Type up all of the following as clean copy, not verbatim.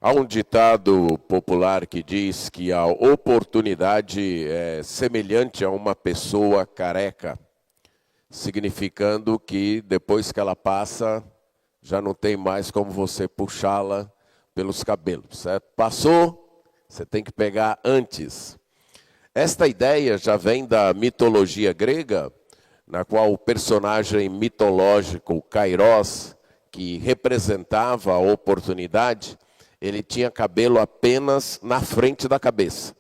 Há um ditado popular que diz que a oportunidade é semelhante a uma pessoa careca, significando que depois que ela passa, já não tem mais como você puxá-la pelos cabelos, certo? Passou, você tem que pegar antes. Esta ideia já vem da mitologia grega, na qual o personagem mitológico Kairos, que representava a oportunidade, ele tinha cabelo apenas na frente da cabeça.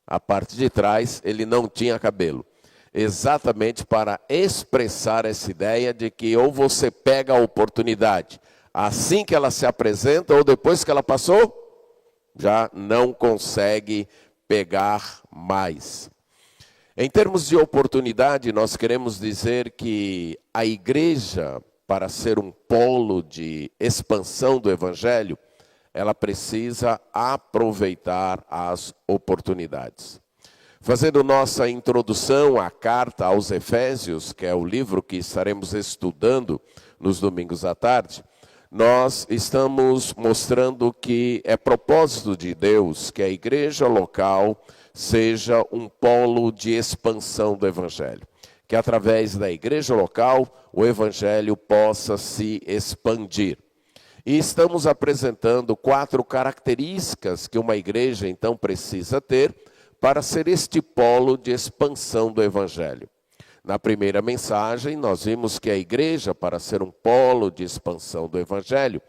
A parte de trás, ele não tinha cabelo. Exatamente para expressar essa ideia de que ou você pega a oportunidade assim que ela se apresenta, ou depois que ela passou, já não consegue pegar mais. Em termos de oportunidade, nós queremos dizer que a igreja, para ser um polo de expansão do evangelho, ela precisa aproveitar as oportunidades. Fazendo nossa introdução à carta aos Efésios, que é o livro que estaremos estudando nos domingos à tarde, nós estamos mostrando que é propósito de Deus que a igreja local seja um polo de expansão do evangelho. Que através da igreja local o evangelho possa se expandir. E estamos apresentando 4 características que uma igreja então precisa ter para ser este polo de expansão do evangelho. Na primeira mensagem, nós vimos que a igreja, para ser um polo de expansão do evangelho,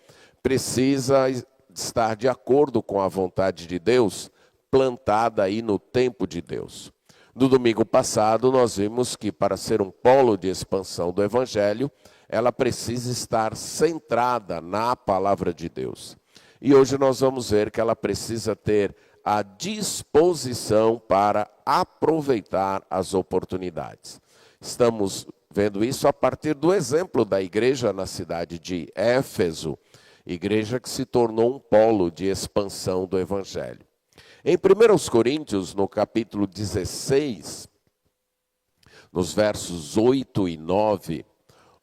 precisa estar de acordo com a vontade de Deus, plantada aí no tempo de Deus. No domingo passado, nós vimos que para ser um polo de expansão do evangelho, ela precisa estar centrada na palavra de Deus. E hoje nós vamos ver que ela precisa ter a disposição para aproveitar as oportunidades. Estamos vendo isso a partir do exemplo da igreja na cidade de Éfeso, igreja que se tornou um polo de expansão do evangelho. Em 1 Coríntios, no capítulo 16, nos versos 8 e 9,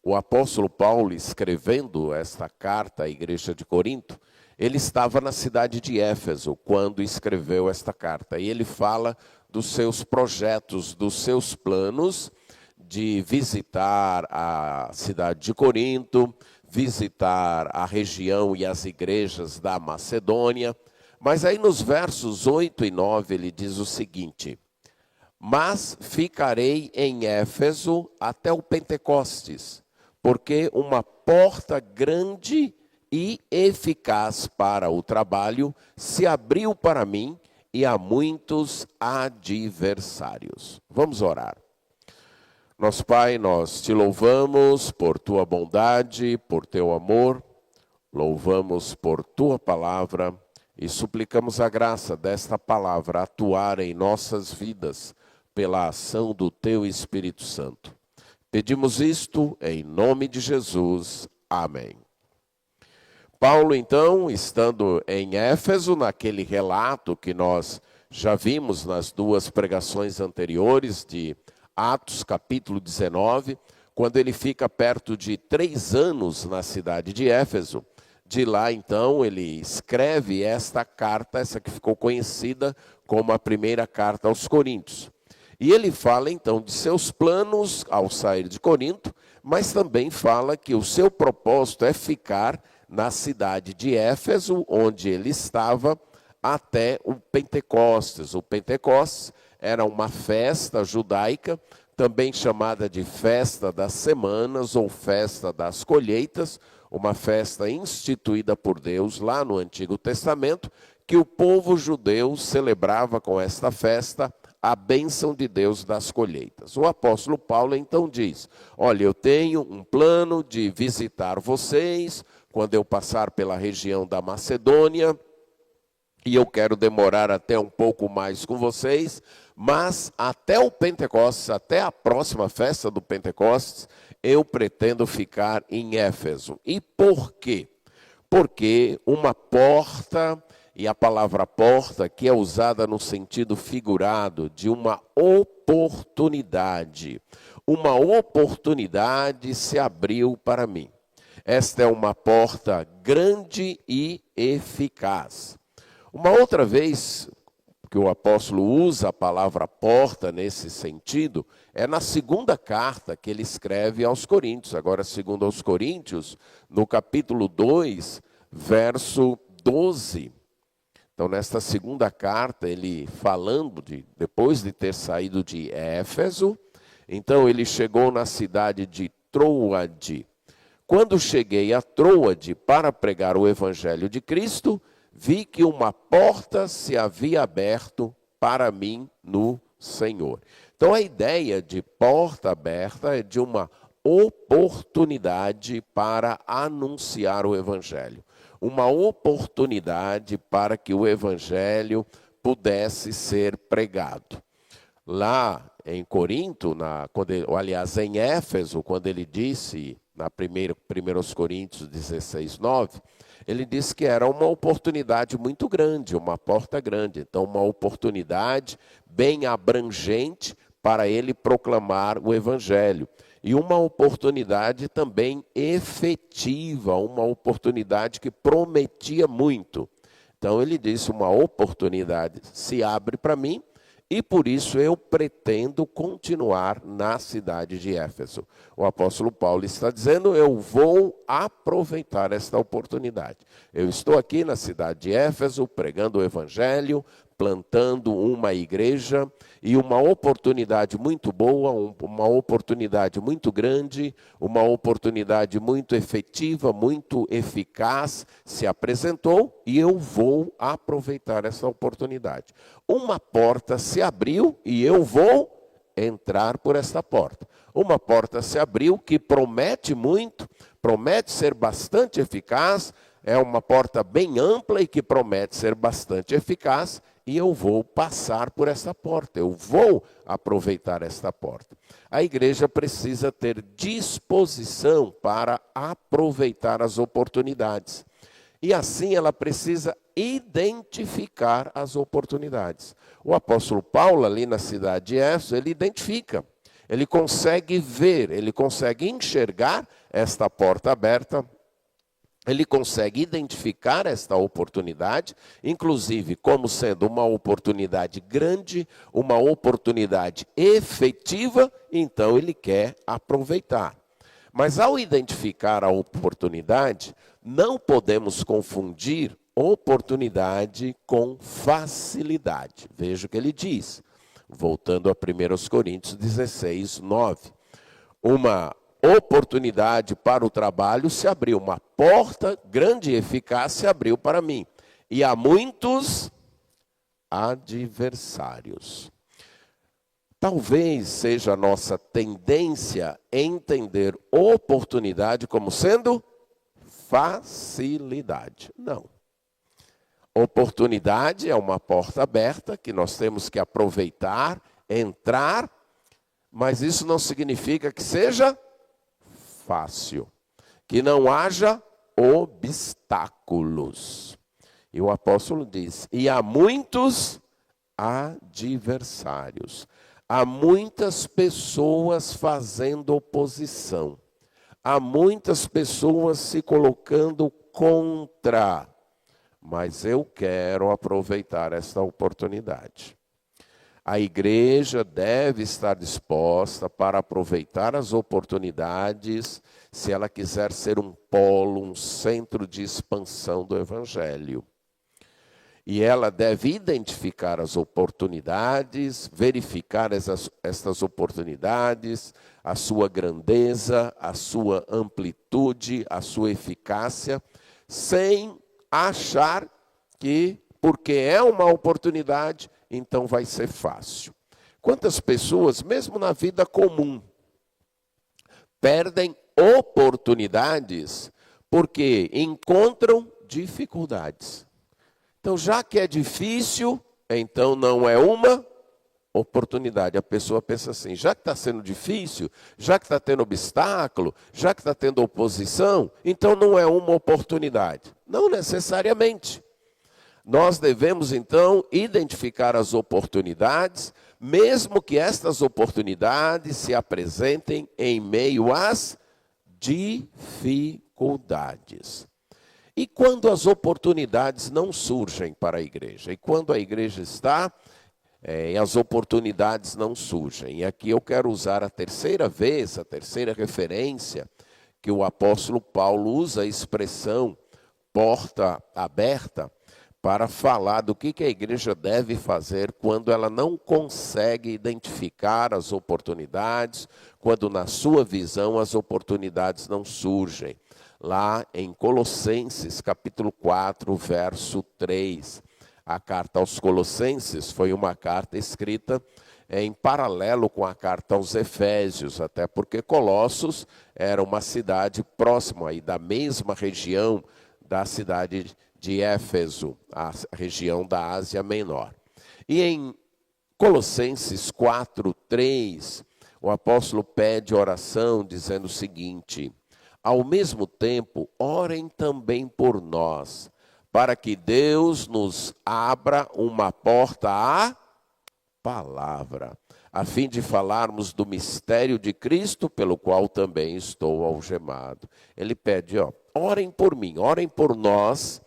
o apóstolo Paulo, escrevendo esta carta à igreja de Corinto, ele estava na cidade de Éfeso quando escreveu esta carta. E ele fala dos seus projetos, dos seus planos de visitar a cidade de Corinto, visitar a região e as igrejas da Macedônia. Mas aí nos versos 8 e 9 ele diz o seguinte: mas ficarei em Éfeso até o Pentecostes, porque uma porta grande e eficaz para o trabalho se abriu para mim e há muitos adversários. Vamos orar. Nosso Pai, nós te louvamos por tua bondade, por teu amor, louvamos por tua palavra e suplicamos a graça desta palavra atuar em nossas vidas pela ação do teu Espírito Santo. Pedimos isto em nome de Jesus. Amém. Paulo, então, estando em Éfeso, naquele relato que nós já vimos nas 2 pregações anteriores de Atos, capítulo 19, quando ele fica perto de 3 anos na cidade de Éfeso, de lá, então, ele escreve esta carta, essa que ficou conhecida como a primeira carta aos Coríntios. E ele fala, então, de seus planos ao sair de Corinto, mas também fala que o seu propósito é ficar na cidade de Éfeso, onde ele estava, até o Pentecostes. O Pentecostes era uma festa judaica, também chamada de Festa das Semanas ou Festa das Colheitas, uma festa instituída por Deus lá no Antigo Testamento, que o povo judeu celebrava com esta festa a bênção de Deus das colheitas. O apóstolo Paulo então diz: olha, eu tenho um plano de visitar vocês quando eu passar pela região da Macedônia, e eu quero demorar até um pouco mais com vocês, mas até o Pentecostes, até a próxima festa do Pentecostes, eu pretendo ficar em Éfeso. E por quê? Porque uma porta, e a palavra porta aqui é usada no sentido figurado, de uma oportunidade. Uma oportunidade se abriu para mim. Esta é uma porta grande e eficaz. Uma outra vez que o apóstolo usa a palavra porta nesse sentido, é na segunda carta que ele escreve aos Coríntios. Agora, segundo aos Coríntios, no capítulo 2, verso 12. Então, nesta segunda carta, ele falando, depois de ter saído de Éfeso, então ele chegou na cidade de Troade. Quando cheguei a Troade para pregar o evangelho de Cristo, vi que uma porta se havia aberto para mim no Senhor. Então a ideia de porta aberta é de uma oportunidade para anunciar o evangelho. Uma oportunidade para que o evangelho pudesse ser pregado. Lá em Corinto, aliás em Éfeso, quando ele disse, na 1 Coríntios 16, 9, ele disse que era uma oportunidade muito grande, uma porta grande. Então, uma oportunidade bem abrangente para ele proclamar o evangelho. E uma oportunidade também efetiva, uma oportunidade que prometia muito. Então, ele disse, uma oportunidade se abre para mim, e por isso eu pretendo continuar na cidade de Éfeso. O apóstolo Paulo está dizendo, eu vou aproveitar esta oportunidade. Eu estou aqui na cidade de Éfeso, pregando o evangelho, plantando uma igreja, e uma oportunidade muito boa, uma oportunidade muito grande, uma oportunidade muito efetiva, muito eficaz se apresentou, e eu vou aproveitar essa oportunidade. Uma porta se abriu e eu vou entrar por esta porta. Uma porta se abriu que promete muito, promete ser bastante eficaz, é uma porta bem ampla e que promete ser bastante eficaz, e eu vou passar por essa porta, eu vou aproveitar esta porta. A igreja precisa ter disposição para aproveitar as oportunidades. E assim ela precisa identificar as oportunidades. O apóstolo Paulo, ali na cidade de Éfeso, ele identifica. Ele consegue ver, ele consegue enxergar esta porta aberta. Ele consegue identificar esta oportunidade, inclusive como sendo uma oportunidade grande, uma oportunidade efetiva, então ele quer aproveitar. Mas ao identificar a oportunidade, não podemos confundir oportunidade com facilidade. Veja o que ele diz, voltando a 1 Coríntios 16, 9. Uma oportunidade para o trabalho se abriu, uma porta grande e eficaz se abriu para mim. E há muitos adversários. Talvez seja a nossa tendência entender oportunidade como sendo facilidade. Não. Oportunidade é uma porta aberta que nós temos que aproveitar, entrar, mas isso não significa que seja fácil, que não haja obstáculos. E o apóstolo diz, e há muitos adversários, há muitas pessoas fazendo oposição, há muitas pessoas se colocando contra, mas eu quero aproveitar esta oportunidade. A igreja deve estar disposta para aproveitar as oportunidades, se ela quiser ser um polo, um centro de expansão do evangelho. E ela deve identificar as oportunidades, verificar estas oportunidades, a sua grandeza, a sua amplitude, a sua eficácia, sem achar que, porque é uma oportunidade, então vai ser fácil. Quantas pessoas, mesmo na vida comum, perdem oportunidades porque encontram dificuldades. Então, já que é difícil, então não é uma oportunidade. A pessoa pensa assim, já que está sendo difícil, já que está tendo obstáculo, já que está tendo oposição, então não é uma oportunidade. Não necessariamente. Nós devemos, então, identificar as oportunidades, mesmo que estas oportunidades se apresentem em meio às dificuldades. dificuldades. E quando as oportunidades não surgem para a igreja? E quando a igreja está, e as oportunidades não surgem? E aqui eu quero usar a terceira vez, a terceira referência, que o apóstolo Paulo usa a expressão porta aberta, para falar do que a igreja deve fazer quando ela não consegue identificar as oportunidades, quando na sua visão as oportunidades não surgem. Lá em Colossenses, capítulo 4, verso 3. A carta aos Colossenses foi uma carta escrita em paralelo com a carta aos Efésios, até porque Colossos era uma cidade próxima e da mesma região da cidade de Éfeso, a região da Ásia Menor. E em Colossenses 4, 3, o apóstolo pede oração dizendo o seguinte: ao mesmo tempo, orem também por nós, para que Deus nos abra uma porta à palavra, a fim de falarmos do mistério de Cristo, pelo qual também estou algemado. Ele pede, orem por mim, orem por nós,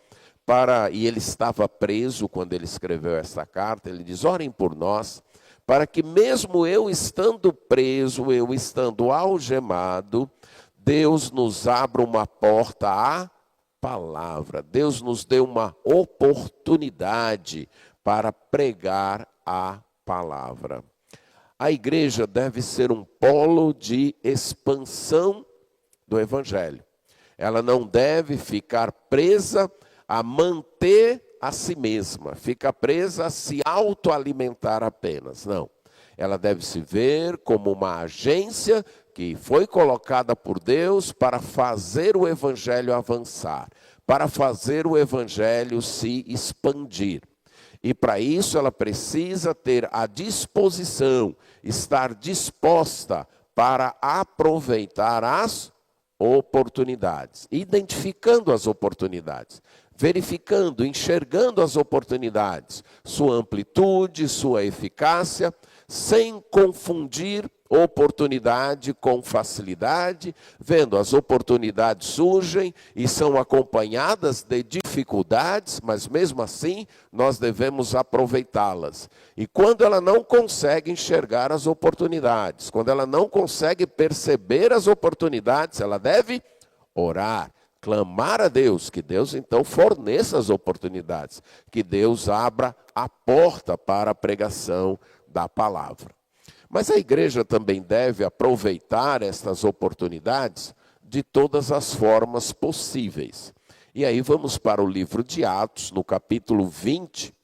e ele estava preso quando ele escreveu essa carta. Ele diz, orem por nós, para que mesmo eu estando preso, eu estando algemado, Deus nos abra uma porta à palavra. Deus nos dê uma oportunidade para pregar a palavra. A igreja deve ser um polo de expansão do evangelho. Ela não deve ficar presa a manter a si mesma, fica presa a se autoalimentar apenas. Não, ela deve se ver como uma agência que foi colocada por Deus para fazer o evangelho avançar, para fazer o evangelho se expandir. E para isso ela precisa ter a disposição, estar disposta para aproveitar as oportunidades, identificando as oportunidades, verificando, enxergando as oportunidades, sua amplitude, sua eficácia, sem confundir oportunidade com facilidade, vendo as oportunidades surgem e são acompanhadas de dificuldades, mas mesmo assim nós devemos aproveitá-las. E quando ela não consegue enxergar as oportunidades, quando ela não consegue perceber as oportunidades, ela deve orar, clamar a Deus, que Deus então forneça as oportunidades, que Deus abra a porta para a pregação da palavra. Mas a igreja também deve aproveitar estas oportunidades de todas as formas possíveis. E aí vamos para o livro de Atos, no capítulo 20,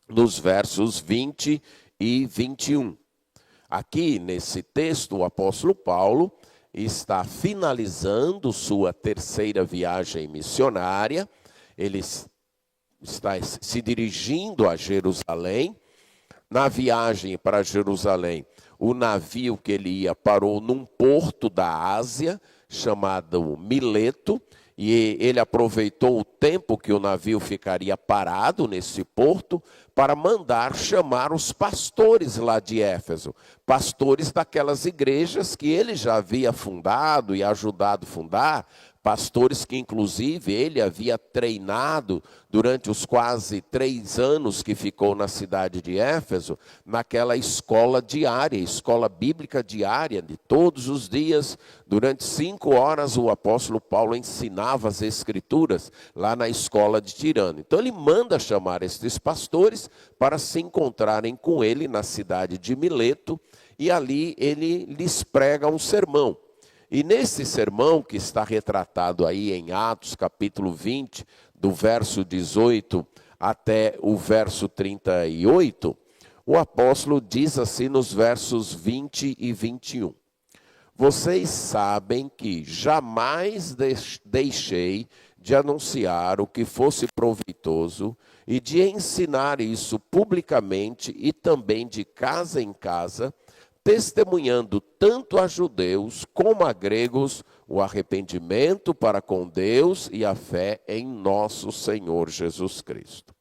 nos versos 20 e 21. Aqui, nesse texto, o apóstolo Paulo está finalizando sua terceira viagem missionária. Ele está se dirigindo a Jerusalém. Na viagem para Jerusalém, o navio que ele ia parou num porto da Ásia, chamado Mileto, e ele aproveitou o tempo que o navio ficaria parado nesse porto para mandar chamar os pastores lá de Éfeso, pastores daquelas igrejas que ele já havia fundado e ajudado a fundar, pastores que inclusive ele havia treinado durante os quase 3 anos que ficou na cidade de Éfeso, naquela escola diária, escola bíblica diária, de todos os dias, durante 5 horas o apóstolo Paulo ensinava as escrituras lá na escola de Tirano. Então ele manda chamar estes pastores para se encontrarem com ele na cidade de Mileto, e ali ele lhes prega um sermão. E nesse sermão, que está retratado aí em Atos, capítulo 20, do verso 18 até o verso 38, o apóstolo diz assim nos versos 20 e 21. Vocês sabem que jamais deixei de anunciar o que fosse proveitoso e de ensinar isso publicamente e também de casa em casa, testemunhando tanto a judeus como a gregos o arrependimento para com Deus e a fé em nosso Senhor Jesus Cristo.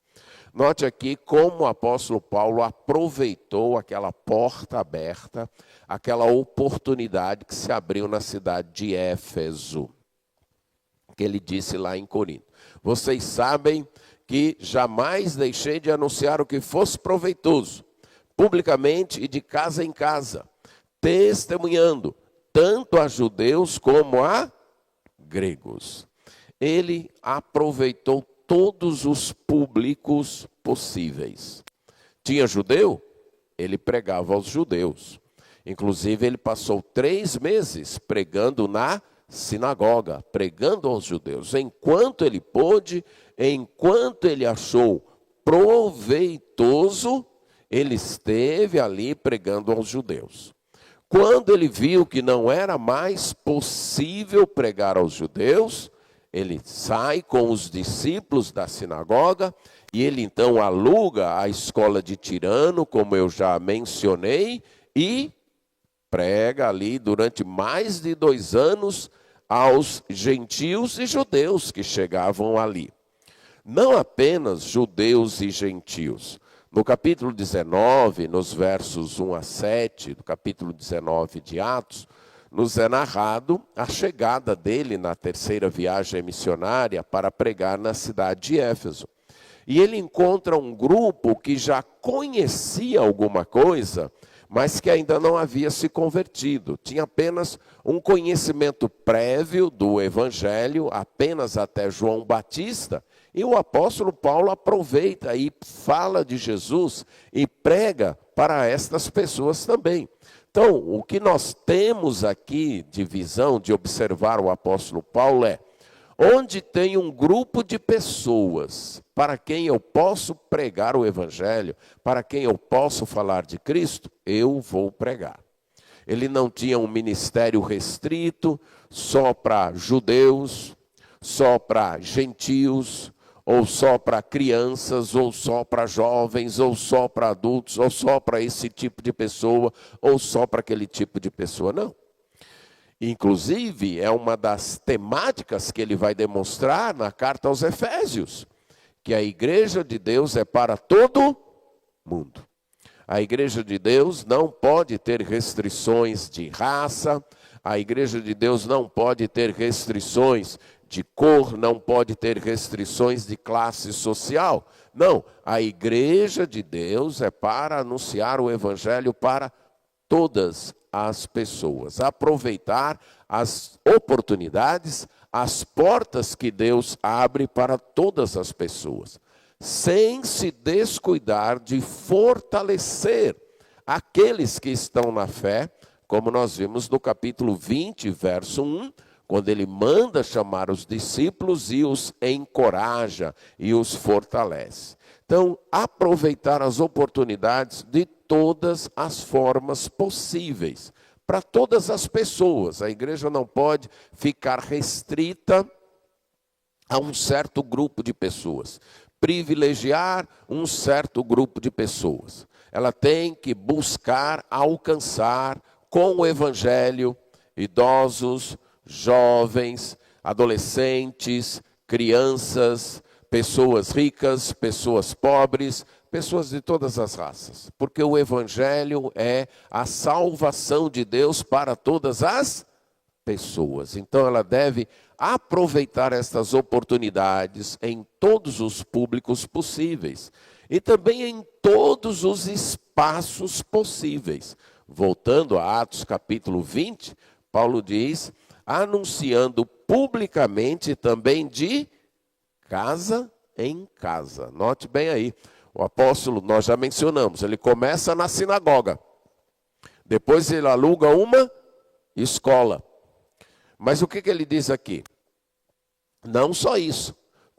Note aqui como o apóstolo Paulo aproveitou aquela porta aberta, aquela oportunidade que se abriu na cidade de Éfeso. que ele disse lá em Corinto. Vocês sabem que jamais deixei de anunciar o que fosse proveitoso, publicamente e de casa em casa, testemunhando, tanto a judeus como a gregos. Ele aproveitou todos os públicos possíveis. Tinha judeu? Ele pregava aos judeus. Inclusive, ele passou 3 meses pregando na sinagoga, pregando aos judeus. Enquanto ele pôde, enquanto ele achou proveitoso, ele esteve ali pregando aos judeus. Quando ele viu que não era mais possível pregar aos judeus, ele sai com os discípulos da sinagoga e ele então aluga a escola de Tirano, como eu já mencionei, e prega ali durante mais de 2 anos aos gentios e judeus que chegavam ali. Não apenas judeus e gentios. No capítulo 19, nos versos 1 a 7, do capítulo 19 de Atos, nos é narrado a chegada dele na 3ª viagem missionária para pregar na cidade de Éfeso. E ele encontra um grupo que já conhecia alguma coisa, mas que ainda não havia se convertido. Tinha apenas um conhecimento prévio do Evangelho, apenas até João Batista. E o apóstolo Paulo aproveita e fala de Jesus e prega para estas pessoas também. Então, o que nós temos aqui de visão, de observar o apóstolo Paulo é: onde tem um grupo de pessoas para quem eu posso pregar o Evangelho, para quem eu posso falar de Cristo, eu vou pregar. Ele não tinha um ministério restrito, só para judeus, só para gentios, ou só para crianças, ou só para jovens, ou só para adultos, ou só para esse tipo de pessoa, ou só para aquele tipo de pessoa, não. Inclusive, é uma das temáticas que ele vai demonstrar na carta aos Efésios, que a igreja de Deus é para todo mundo. A igreja de Deus não pode ter restrições de raça, a igreja de Deus não pode ter restrições de cor, não pode ter restrições de classe social. Não, a igreja de Deus é para anunciar o evangelho para todas as pessoas. Aproveitar as oportunidades, as portas que Deus abre para todas as pessoas, sem se descuidar de fortalecer aqueles que estão na fé, como nós vimos no capítulo 20, verso 1, quando ele manda chamar os discípulos e os encoraja e os fortalece. Então, aproveitar as oportunidades de todas as formas possíveis, para todas as pessoas. A igreja não pode ficar restrita a um certo grupo de pessoas, privilegiar um certo grupo de pessoas. Ela tem que buscar alcançar com o evangelho idosos, jovens, adolescentes, crianças, pessoas ricas, pessoas pobres, pessoas de todas as raças. Porque o evangelho é a salvação de Deus para todas as pessoas. Então ela deve aproveitar estas oportunidades em todos os públicos possíveis e também em todos os espaços possíveis. Voltando a Atos capítulo 20, Paulo diz: anunciando publicamente também de casa em casa. Note bem aí, o apóstolo, nós já mencionamos, ele começa na sinagoga, depois ele aluga uma escola. Mas o que ele diz aqui? Não só isso,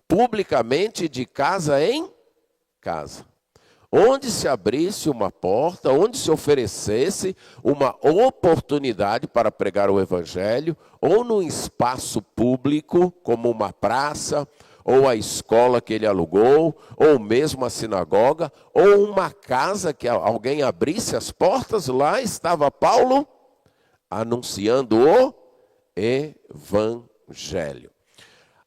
publicamente de casa em casa. Onde se abrisse uma porta, onde se oferecesse uma oportunidade para pregar o evangelho, ou num espaço público, como uma praça, ou a escola que ele alugou, ou mesmo a sinagoga, ou uma casa que alguém abrisse as portas, lá estava Paulo anunciando o evangelho.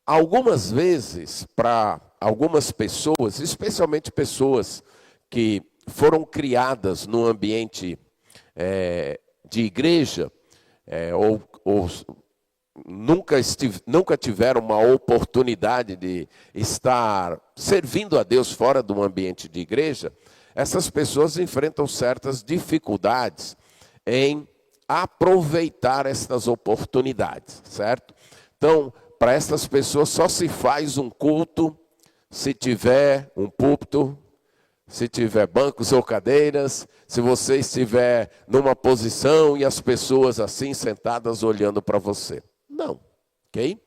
Algumas vezes, para algumas pessoas, especialmente pessoas que foram criadas no ambiente de igreja, ou nunca tiveram uma oportunidade de estar servindo a Deus fora de um ambiente de igreja, essas pessoas enfrentam certas dificuldades em aproveitar estas oportunidades, certo? Então, para essas pessoas só se faz um culto se tiver um púlpito, se tiver bancos ou cadeiras, se você estiver numa posição e as pessoas assim sentadas olhando para você. Não, ok?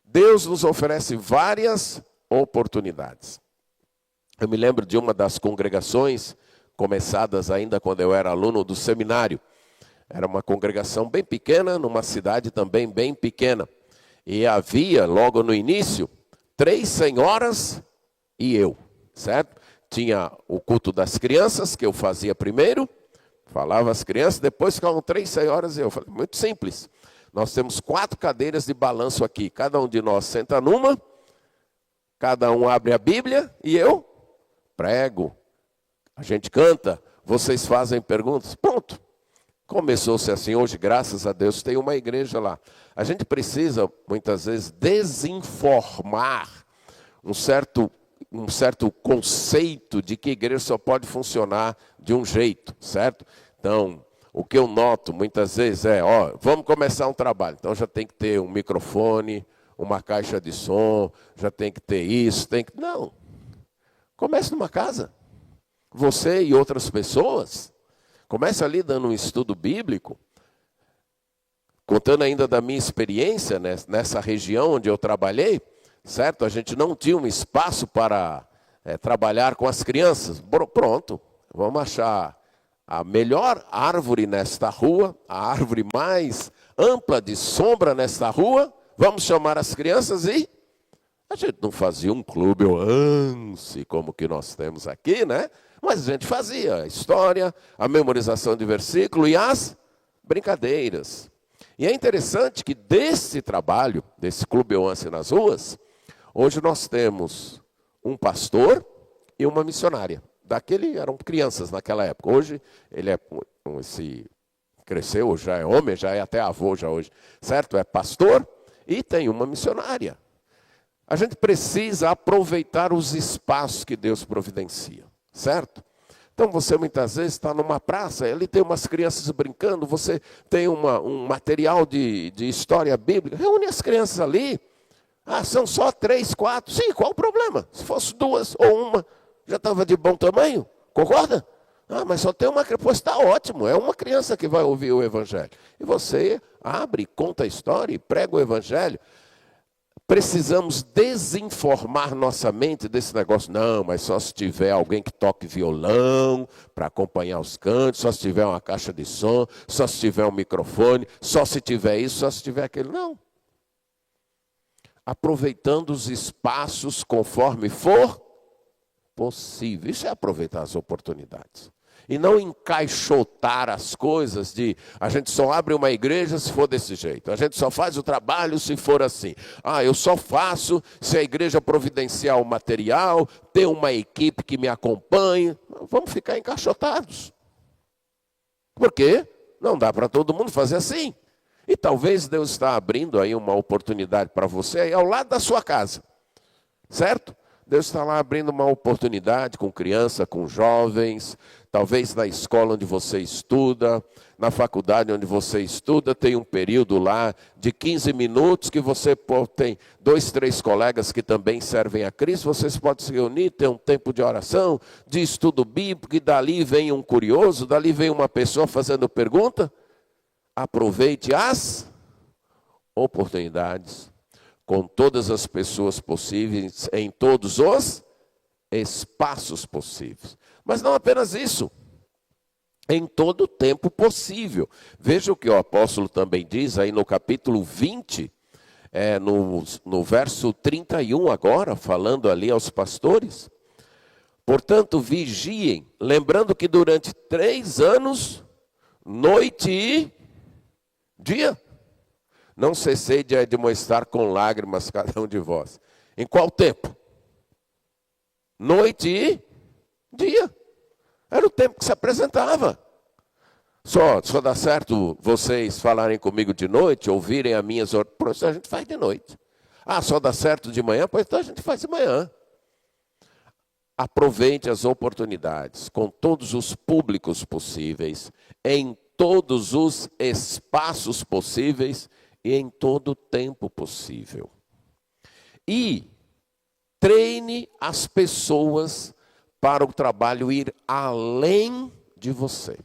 Deus nos oferece várias oportunidades. Eu me lembro de uma das congregações, começadas ainda quando eu era aluno do seminário. Era uma congregação bem pequena, numa cidade também bem pequena. E havia, logo no início, 3 senhoras e eu, certo? Tinha o culto das crianças, que eu fazia primeiro, falava às crianças, depois ficavam 3 senhoras e eu. Falei, muito simples. Nós temos 4 cadeiras de balanço aqui. Cada um de nós senta numa, cada um abre a Bíblia e eu prego. A gente canta, vocês fazem perguntas, pronto. Começou-se assim, hoje, graças a Deus, tem uma igreja lá. A gente precisa, muitas vezes, desinformar um certo conceito de que a igreja só pode funcionar de um jeito, certo? Então, o que eu noto muitas vezes é, vamos começar um trabalho. Então já tem que ter um microfone, uma caixa de som, já tem que ter isso, Não, comece numa casa. Você e outras pessoas. Comece ali dando um estudo bíblico, contando ainda da minha experiência nessa região onde eu trabalhei, certo? A gente não tinha um espaço para trabalhar com as crianças. Pronto, vamos achar a melhor árvore nesta rua, a árvore mais ampla de sombra nesta rua, vamos chamar as crianças e a gente não fazia um clube ou ânsia como que nós temos aqui, né? Mas a gente fazia a história, a memorização de versículo e as brincadeiras. E é interessante que desse trabalho, desse clube Euance nas ruas, hoje nós temos um pastor e uma missionária. Daquele eram crianças naquela época. Hoje ele cresceu, já é homem, já é até avô já hoje. Certo? É pastor e tem uma missionária. A gente precisa aproveitar os espaços que Deus providencia. Certo? Então você muitas vezes está numa praça, ali tem umas crianças brincando, você tem um material de história bíblica, reúne as crianças ali. São só 3, 4, sim, qual o problema? Se fosse 2 ou 1, já estava de bom tamanho, concorda? Mas só tem uma criança, pois está ótimo, é uma criança que vai ouvir o evangelho. E você abre, conta a história e prega o evangelho. Precisamos desinformar nossa mente desse negócio. Não, mas só se tiver alguém que toque violão para acompanhar os cantos, só se tiver uma caixa de som, só se tiver um microfone, só se tiver isso, só se tiver aquilo. Não. Aproveitando os espaços conforme for possível. Isso é aproveitar as oportunidades. E não encaixotar as coisas de a gente só abre uma igreja se for desse jeito. A gente só faz o trabalho se for assim. Eu só faço se a igreja providenciar o material, ter uma equipe que me acompanhe. Vamos ficar encaixotados. Por quê? Não dá para todo mundo fazer assim. E talvez Deus está abrindo aí uma oportunidade para você aí ao lado da sua casa. Certo? Deus está lá abrindo uma oportunidade com criança, com jovens, talvez na escola onde você estuda, na faculdade onde você estuda, tem um período lá de 15 minutos que você tem 2, 3 colegas que também servem a Cristo, vocês podem se reunir, ter um tempo de oração, de estudo bíblico, e dali vem um curioso, dali vem uma pessoa fazendo pergunta. Aproveite as oportunidades com todas as pessoas possíveis, em todos os espaços possíveis. Mas não apenas isso, em todo o tempo possível. Veja o que o apóstolo também diz aí no capítulo 20, no verso 31 agora, falando ali aos pastores. Portanto, vigiem, lembrando que durante 3 anos, noite e dia, não cessei de admoestar com lágrimas cada um de vós. Em qual tempo? Noite e dia. Era o tempo que se apresentava. Só dá certo vocês falarem comigo de noite, ouvirem as minhas orações, a gente faz de noite. Ah, só dá certo de manhã? Pois então a gente faz de manhã. Aproveite as oportunidades com todos os públicos possíveis, em todos os espaços possíveis e em todo o tempo possível. E treine as pessoas para o trabalho ir além de você.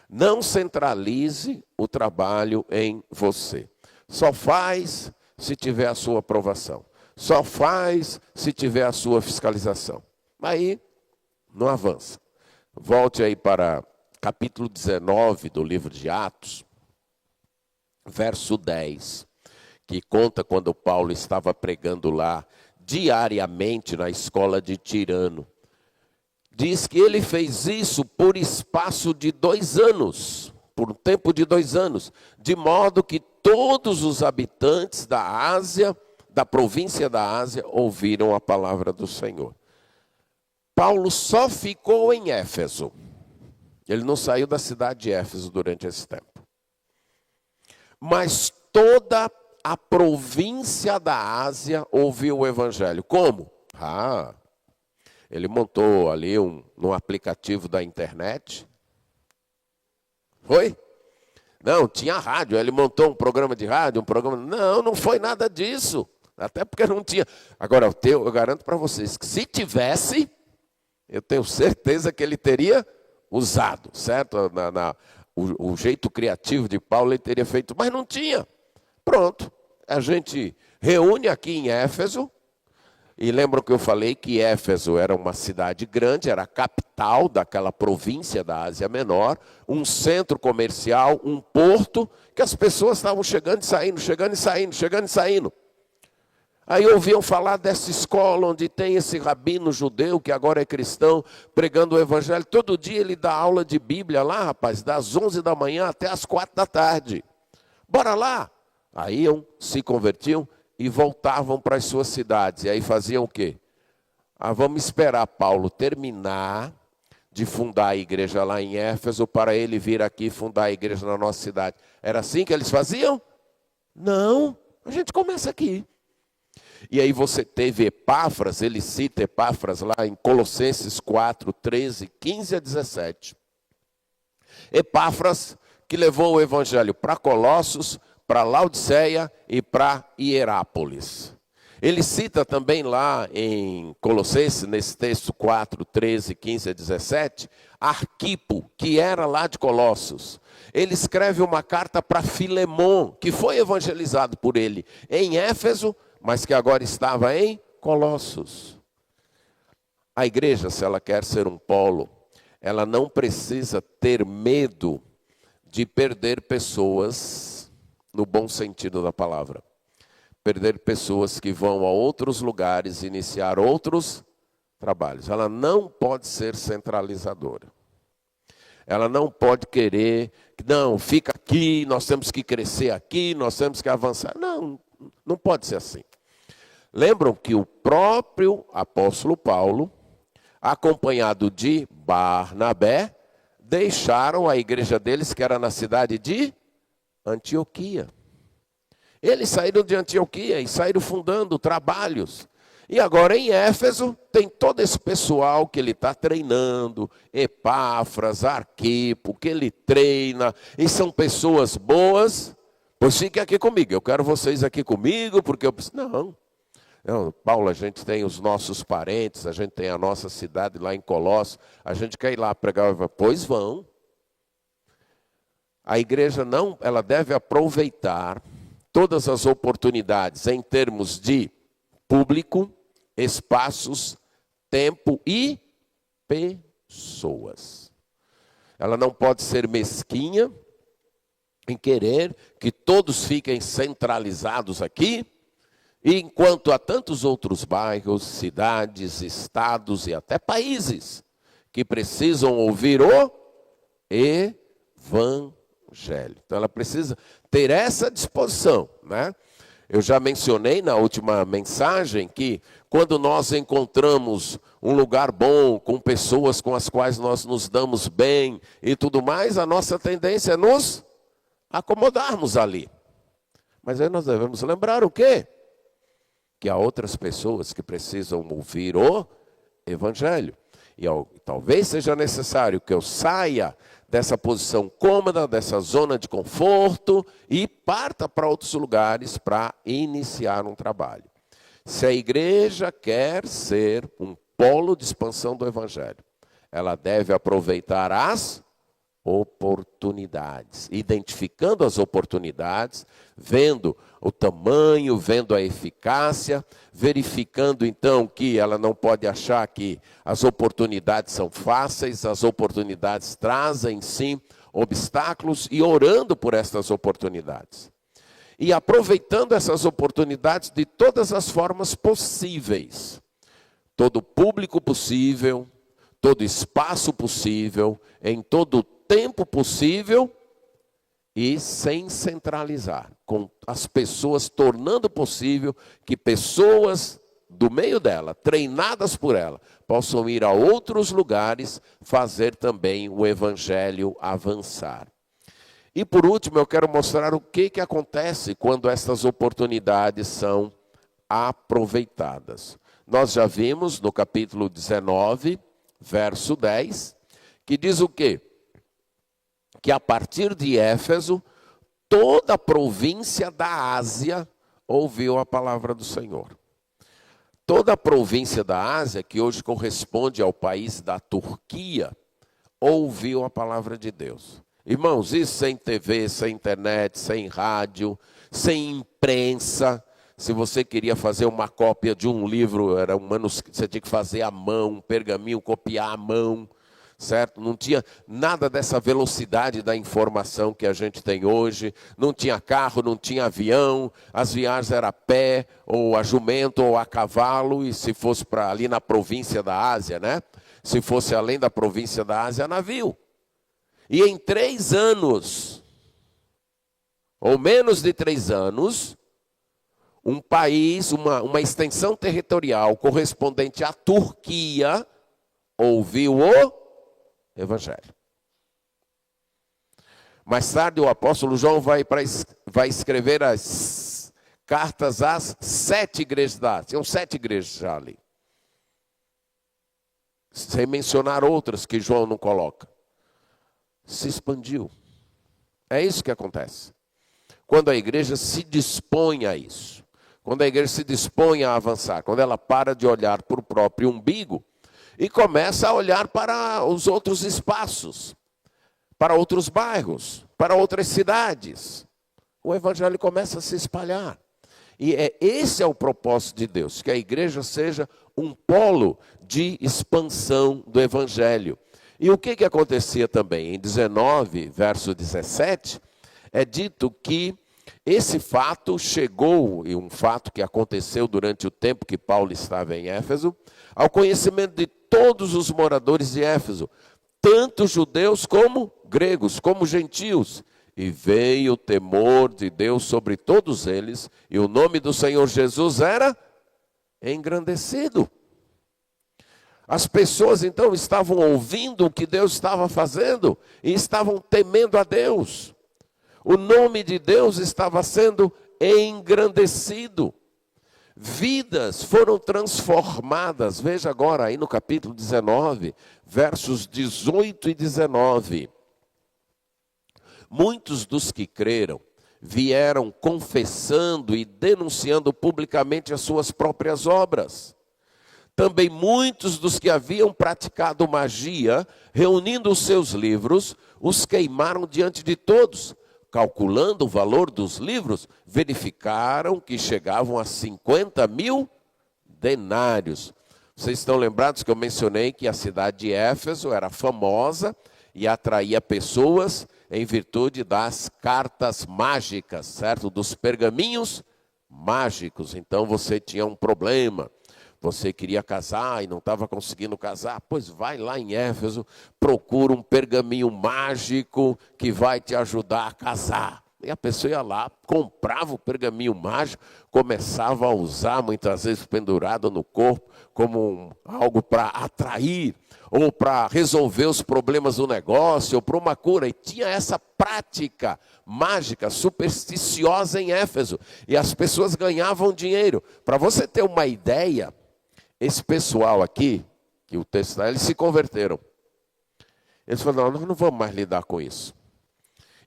Não centralize o trabalho em você. Só faz se tiver a sua aprovação. Só faz se tiver a sua fiscalização. Aí não avança. Volte aí para capítulo 19 do livro de Atos, verso 10, que conta quando Paulo estava pregando lá diariamente na escola de Tirano. Diz que ele fez isso por espaço de 2 anos, por um tempo de 2 anos, de modo que todos os habitantes da Ásia, da província da Ásia, ouviram a palavra do Senhor. Paulo só ficou em Éfeso. Ele não saiu da cidade de Éfeso durante esse tempo. Mas toda a província da Ásia ouviu o evangelho. Como? Ele montou ali num aplicativo da internet. Foi? Não, tinha rádio. Ele montou um programa de rádio, Não foi nada disso. Até porque não tinha. Agora, eu garanto para vocês que se tivesse, eu tenho certeza que ele teria usado, certo? O jeito criativo de Paulo ele teria feito, mas não tinha. Pronto, a gente reúne aqui em Éfeso, e lembram que eu falei que Éfeso era uma cidade grande, era a capital daquela província da Ásia Menor, um centro comercial, um porto, que as pessoas estavam chegando e saindo, chegando e saindo, chegando e saindo. Aí ouviam falar dessa escola onde tem esse rabino judeu, que agora é cristão, pregando o evangelho. Todo dia ele dá aula de Bíblia lá, rapaz, das 11 da manhã até as 4 da tarde. Bora lá. Aí iam, se convertiam e voltavam para as suas cidades. E aí faziam o quê? Vamos esperar Paulo terminar de fundar a igreja lá em Éfeso para ele vir aqui fundar a igreja na nossa cidade. Era assim que eles faziam? Não, a gente começa aqui. E aí você teve Epáfras, ele cita Epáfras lá em Colossenses 4, 13, 15 a 17. Epáfras que levou o evangelho para Colossos, para Laodiceia e para Hierápolis. Ele cita também lá em Colossenses, nesse texto 4, 13, 15 a 17, Arquipo, que era lá de Colossos. Ele escreve uma carta para Filemon, que foi evangelizado por ele em Éfeso, mas que agora estava em Colossos. A igreja, se ela quer ser um polo, ela não precisa ter medo de perder pessoas, no bom sentido da palavra. Perder pessoas que vão a outros lugares, iniciar outros trabalhos. Ela não pode ser centralizadora. Ela não pode querer, não, fica aqui, nós temos que crescer aqui, nós temos que avançar. Não, não pode ser assim. Lembram que o próprio apóstolo Paulo, acompanhado de Barnabé, deixaram a igreja deles, que era na cidade de Antioquia. Eles saíram de Antioquia e saíram fundando trabalhos. E agora em Éfeso tem todo esse pessoal que ele está treinando, Epáfras, Arquipo, que ele treina, e são pessoas boas. Pois fiquem aqui comigo, eu quero vocês aqui comigo, porque eu preciso... Não, Paulo, a gente tem os nossos parentes, a gente tem a nossa cidade lá em Colossos, a gente quer ir lá pregar, pois vão. A igreja não, ela deve aproveitar todas as oportunidades em termos de público, espaços, tempo e pessoas. Ela não pode ser mesquinha em querer que todos fiquem centralizados aqui, e enquanto há tantos outros bairros, cidades, estados e até países que precisam ouvir o evangelho. Então ela precisa ter essa disposição, né? Eu já mencionei na última mensagem que quando nós encontramos um lugar bom, com pessoas com as quais nós nos damos bem e tudo mais, a nossa tendência é nos acomodarmos ali. Mas aí nós devemos lembrar o quê? Que há outras pessoas que precisam ouvir o Evangelho. E talvez seja necessário que eu saia dessa posição cômoda, dessa zona de conforto e parta para outros lugares para iniciar um trabalho. Se a igreja quer ser um polo de expansão do Evangelho, ela deve aproveitar as oportunidades, identificando as oportunidades, vendo o tamanho, vendo a eficácia, verificando então que ela não pode achar que as oportunidades são fáceis, as oportunidades trazem sim obstáculos e orando por estas oportunidades. E aproveitando essas oportunidades de todas as formas possíveis, todo público possível, todo espaço possível, em todo tempo possível e sem centralizar, com as pessoas tornando possível que pessoas do meio dela, treinadas por ela, possam ir a outros lugares, fazer também o Evangelho avançar. E por último, eu quero mostrar o que acontece quando essas oportunidades são aproveitadas. Nós já vimos no capítulo 19, verso 10, que diz o quê? Que a partir de Éfeso, toda a província da Ásia ouviu a palavra do Senhor. Toda a província da Ásia, que hoje corresponde ao país da Turquia, ouviu a palavra de Deus. Irmãos, isso sem TV, sem internet, sem rádio, sem imprensa. Se você queria fazer uma cópia de um livro, era um manuscrito, você tinha que fazer à mão, um pergaminho, copiar à mão. Certo? Não tinha nada dessa velocidade da informação que a gente tem hoje, não tinha carro, não tinha avião, as viagens eram a pé, ou a jumento, ou a cavalo, e se fosse para ali na província da Ásia, né? Se fosse além da província da Ásia, navio. E em 3 anos, ou menos de 3 anos, um país, uma extensão territorial correspondente à Turquia, ouviu o Evangelho. Mais tarde o apóstolo João vai escrever as cartas às 7 igrejas da Ásia. São 7 igrejas já ali. Sem mencionar outras que João não coloca. Se expandiu. É isso que acontece. Quando a igreja se dispõe a isso. Quando a igreja se dispõe a avançar. Quando ela para de olhar para o próprio umbigo e começa a olhar para os outros espaços, para outros bairros, para outras cidades. O Evangelho começa a se espalhar. E esse é o propósito de Deus, que a igreja seja um polo de expansão do Evangelho. E o que acontecia também? Em 19, verso 17, é dito que esse fato chegou, e um fato que aconteceu durante o tempo que Paulo estava em Éfeso, ao conhecimento de todos os moradores de Éfeso, tanto judeus como gregos, como gentios. E veio o temor de Deus sobre todos eles, e o nome do Senhor Jesus era engrandecido. As pessoas então estavam ouvindo o que Deus estava fazendo, e estavam temendo a Deus. O nome de Deus estava sendo engrandecido. Vidas foram transformadas. Veja agora aí no capítulo 19, versos 18 e 19. Muitos dos que creram vieram confessando e denunciando publicamente as suas próprias obras. Também muitos dos que haviam praticado magia, reunindo os seus livros, os queimaram diante de todos. Calculando o valor dos livros, verificaram que chegavam a 50.000 denários. Vocês estão lembrados que eu mencionei que a cidade de Éfeso era famosa e atraía pessoas em virtude das cartas mágicas, certo? Dos pergaminhos mágicos. Então você tinha um problema. Você queria casar e não estava conseguindo casar, pois vai lá em Éfeso, procura um pergaminho mágico que vai te ajudar a casar. E a pessoa ia lá, comprava o pergaminho mágico, começava a usar, muitas vezes pendurado no corpo, como algo para atrair, ou para resolver os problemas do negócio, ou para uma cura. E tinha essa prática mágica, supersticiosa em Éfeso. E as pessoas ganhavam dinheiro. Para você ter uma ideia, esse pessoal aqui, que o texto está, eles se converteram. Eles falaram, nós não vamos mais lidar com isso.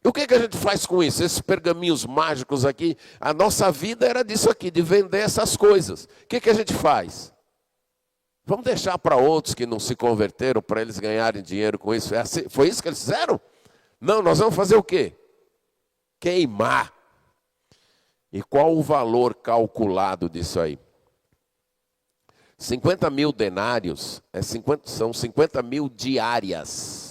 E o que a gente faz com isso? Esses pergaminhos mágicos aqui, a nossa vida era disso aqui, de vender essas coisas. O que a gente faz? Vamos deixar para outros que não se converteram, para eles ganharem dinheiro com isso. Foi isso que eles fizeram? Não, nós vamos fazer o quê? Queimar. E qual o valor calculado disso aí? 50 mil denários, são 50 mil diárias.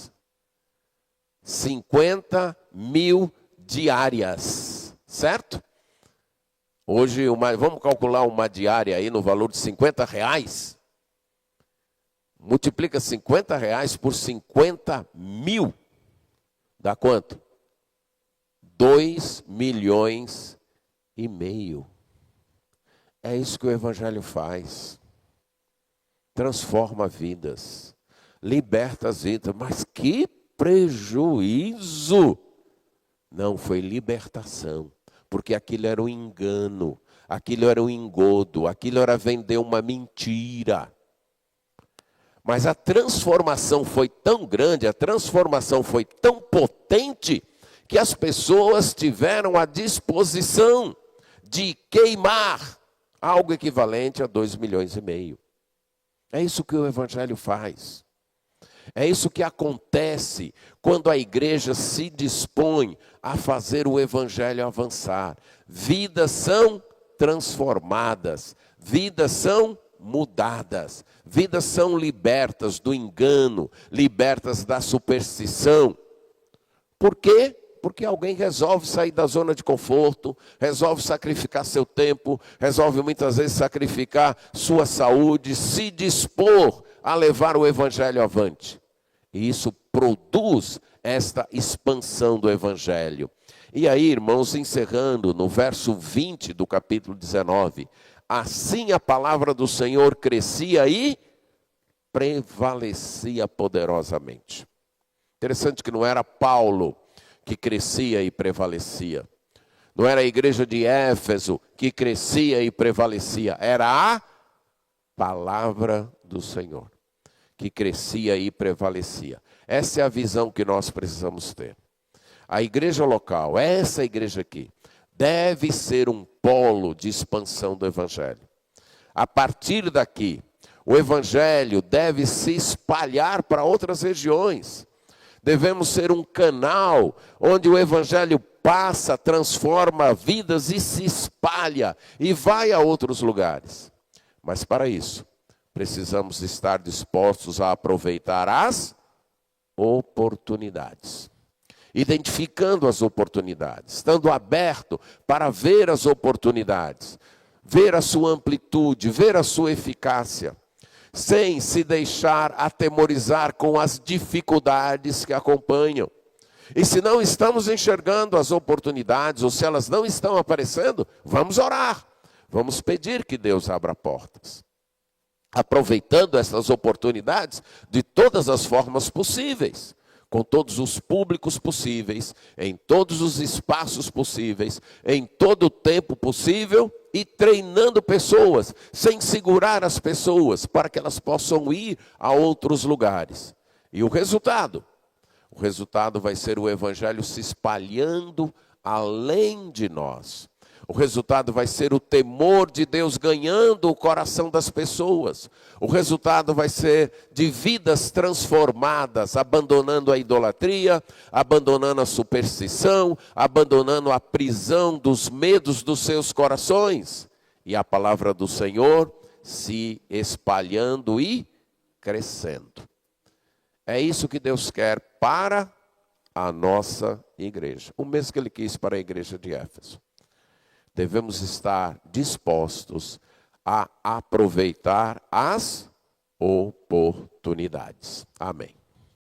50 mil diárias, certo? Hoje, vamos calcular uma diária aí no valor de 50 reais. Multiplica 50 reais por 50 mil. Dá quanto? 2,5 milhões. É isso que o Evangelho faz. Transforma vidas. Liberta as vidas. Mas que prejuízo! Não, foi libertação, porque aquilo era um engano, aquilo era um engodo, aquilo era vender uma mentira. Mas a transformação foi tão grande, a transformação foi tão potente, que as pessoas tiveram a disposição de queimar algo equivalente a 2,5 milhões. É isso que o Evangelho faz. É isso que acontece quando a igreja se dispõe a fazer o Evangelho avançar. Vidas são transformadas, vidas são mudadas, vidas são libertas do engano, libertas da superstição. Por quê? Porque alguém resolve sair da zona de conforto, resolve sacrificar seu tempo, resolve muitas vezes sacrificar sua saúde, se dispor a levar o Evangelho avante. E isso produz esta expansão do Evangelho. E aí, irmãos, encerrando no verso 20 do capítulo 19. Assim a palavra do Senhor crescia e prevalecia poderosamente. Interessante que não era Paulo que crescia e prevalecia. Não era a igreja de Éfeso que crescia e prevalecia. Era a palavra do Senhor que crescia e prevalecia. Essa é a visão que nós precisamos ter. A igreja local, essa igreja aqui, deve ser um polo de expansão do Evangelho. A partir daqui, o Evangelho deve se espalhar para outras regiões. Devemos ser um canal onde o Evangelho passa, transforma vidas e se espalha e vai a outros lugares. Mas para isso, precisamos estar dispostos a aproveitar as oportunidades. Identificando as oportunidades, estando aberto para ver as oportunidades, ver a sua amplitude, ver a sua eficácia, sem se deixar atemorizar com as dificuldades que acompanham. E se não estamos enxergando as oportunidades, ou se elas não estão aparecendo, vamos orar, vamos pedir que Deus abra portas. Aproveitando essas oportunidades de todas as formas possíveis, com todos os públicos possíveis, em todos os espaços possíveis, em todo o tempo possível, e treinando pessoas, sem segurar as pessoas, para que elas possam ir a outros lugares. E o resultado vai ser o Evangelho se espalhando além de nós. O resultado vai ser o temor de Deus ganhando o coração das pessoas. O resultado vai ser de vidas transformadas, abandonando a idolatria, abandonando a superstição, abandonando a prisão dos medos dos seus corações. E a palavra do Senhor se espalhando e crescendo. É isso que Deus quer para a nossa igreja. O mesmo que Ele quis para a igreja de Éfeso. Devemos estar dispostos a aproveitar as oportunidades. Amém.